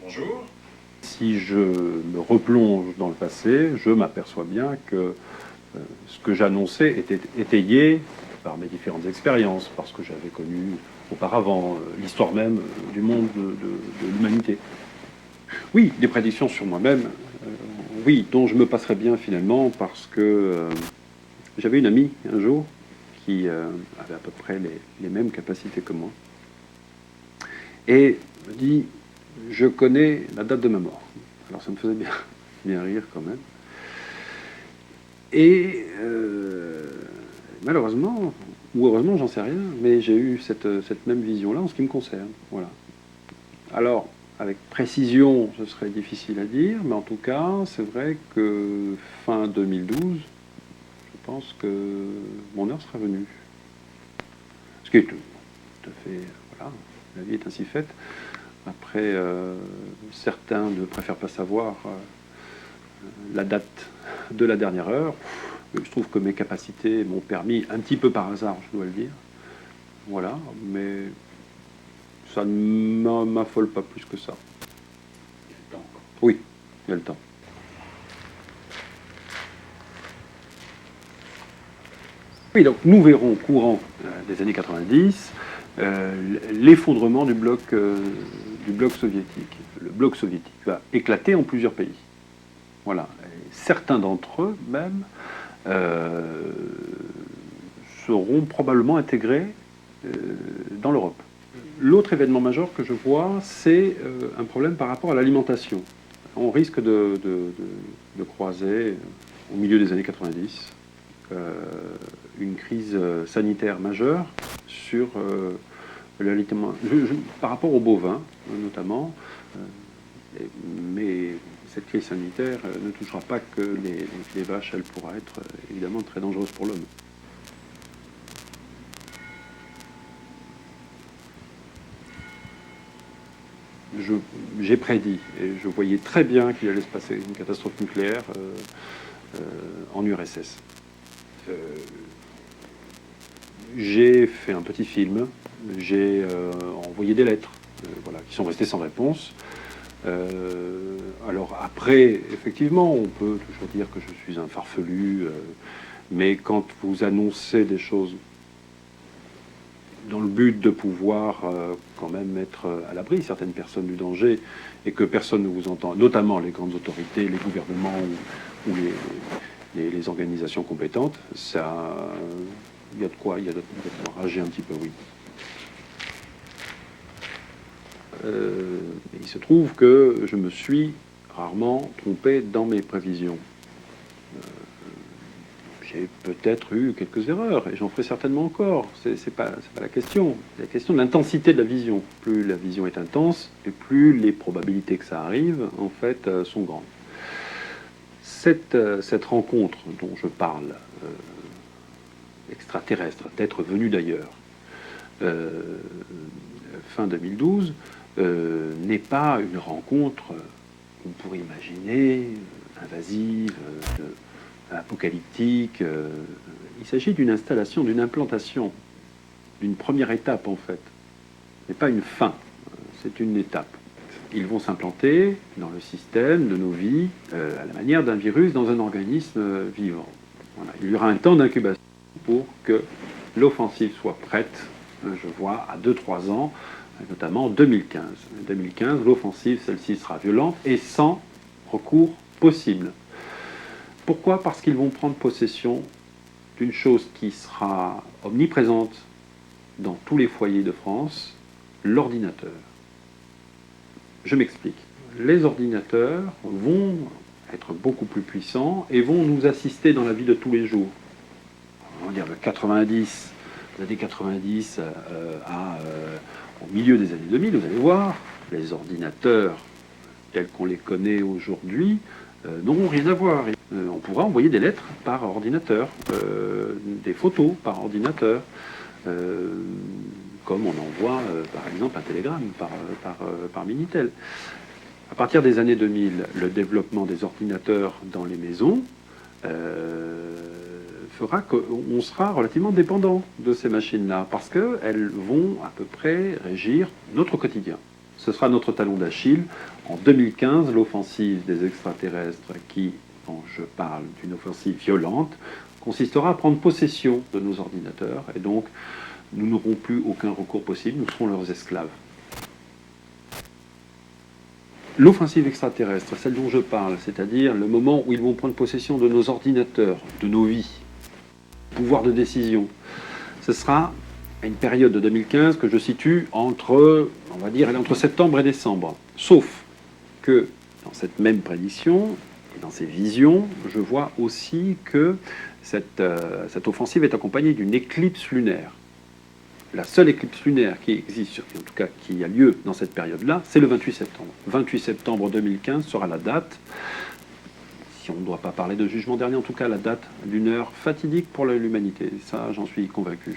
Bonjour. Si je me replonge dans le passé, je m'aperçois bien que ce que j'annonçais était étayé par mes différentes expériences, parce que j'avais connu auparavant l'histoire même du monde de l'humanité. Oui, des prédictions sur moi-même, oui, dont je me passerais bien finalement, parce que j'avais une amie un jour qui avait à peu près les mêmes capacités que moi, et me dit, je connais la date de ma mort. Alors ça me faisait bien rire quand même. Et malheureusement, ou heureusement, j'en sais rien, mais j'ai eu cette même vision-là en ce qui me concerne. Voilà. Alors, avec précision, ce serait difficile à dire, mais en tout cas, c'est vrai que fin 2012, je pense que mon heure sera venue. Ce qui est tout à fait... Voilà, la vie est ainsi faite. Après, certains ne préfèrent pas savoir la date de la dernière heure. Je trouve que mes capacités m'ont permis, un petit peu par hasard, je dois le dire. Voilà, mais ça ne m'affole pas plus que ça. Il y a le temps. Oui, il y a le temps. Oui, donc nous verrons au courant des années 90 l'effondrement du bloc soviétique. Le bloc soviétique va éclater en plusieurs pays. Voilà. Et certains d'entre eux, même, euh, seront probablement intégrés dans l'Europe. L'autre événement majeur que je vois, c'est un problème par rapport à l'alimentation. On risque de croiser, au milieu des années 90, une crise sanitaire majeure sur l'alimentation, par rapport aux bovins, notamment. Mais cette crise sanitaire ne touchera pas que les vaches, elle pourra être évidemment très dangereuse pour l'homme. J'ai prédit, et je voyais très bien qu'il allait se passer une catastrophe nucléaire en URSS. J'ai fait un petit film, j'ai envoyé des lettres, voilà, qui sont restées sans réponse. Alors après, effectivement, on peut toujours dire que je suis un farfelu, mais quand vous annoncez des choses dans le but de pouvoir quand même mettre à l'abri certaines personnes du danger et que personne ne vous entend, notamment les grandes autorités, les gouvernements ou les organisations compétentes, ça, il y a de quoi rager un petit peu, oui. Il se trouve que je me suis rarement trompé dans mes prévisions. J'ai peut-être eu quelques erreurs, et j'en ferai certainement encore. C'est pas la question. C'est la question de l'intensité de la vision. Plus la vision est intense, et plus les probabilités que ça arrive, en fait, sont grandes. Cette rencontre dont je parle, extraterrestre, d'être venu d'ailleurs, fin 2012, n'est pas une rencontre qu'on pourrait imaginer invasive, apocalyptique. Il s'agit d'une installation, d'une implantation, d'une première étape en fait. Ce n'est pas une fin, c'est une étape. Ils vont s'implanter dans le système de nos vies à la manière d'un virus dans un organisme vivant. Voilà. Il y aura un temps d'incubation pour que l'offensive soit prête, je vois, à 2-3 ans, notamment en 2015. En 2015, l'offensive, celle-ci sera violente et sans recours possible. Pourquoi? Parce qu'ils vont prendre possession d'une chose qui sera omniprésente dans tous les foyers de France, l'ordinateur. Je m'explique. Les ordinateurs vont être beaucoup plus puissants et vont nous assister dans la vie de tous les jours. On va dire le 90, les années 90 au milieu des années 2000, vous allez voir, les ordinateurs tels qu'on les connaît aujourd'hui n'auront rien à voir. On pourra envoyer des lettres par ordinateur, des photos par ordinateur, comme on envoie par exemple un télégramme par Minitel. À partir des années 2000, le développement des ordinateurs dans les maisons fera qu'on sera relativement dépendant de ces machines-là, parce qu'elles vont à peu près régir notre quotidien. Ce sera notre talon d'Achille. En 2015, l'offensive des extraterrestres, dont je parle d'une offensive violente, consistera à prendre possession de nos ordinateurs, et donc nous n'aurons plus aucun recours possible, nous serons leurs esclaves. L'offensive extraterrestre, celle dont je parle, c'est-à-dire le moment où ils vont prendre possession de nos ordinateurs, de nos vies, pouvoir de décision, ce sera à une période de 2015 que je situe entre, on va dire, entre septembre et décembre. Sauf que dans cette même prédiction, et dans ces visions, je vois aussi que cette offensive est accompagnée d'une éclipse lunaire. La seule éclipse lunaire qui existe, en tout cas qui a lieu dans cette période-là, c'est le 28 septembre. 28 septembre 2015 sera la date, si on ne doit pas parler de jugement dernier, en tout cas la date d'une heure fatidique pour l'humanité. Ça, j'en suis convaincu.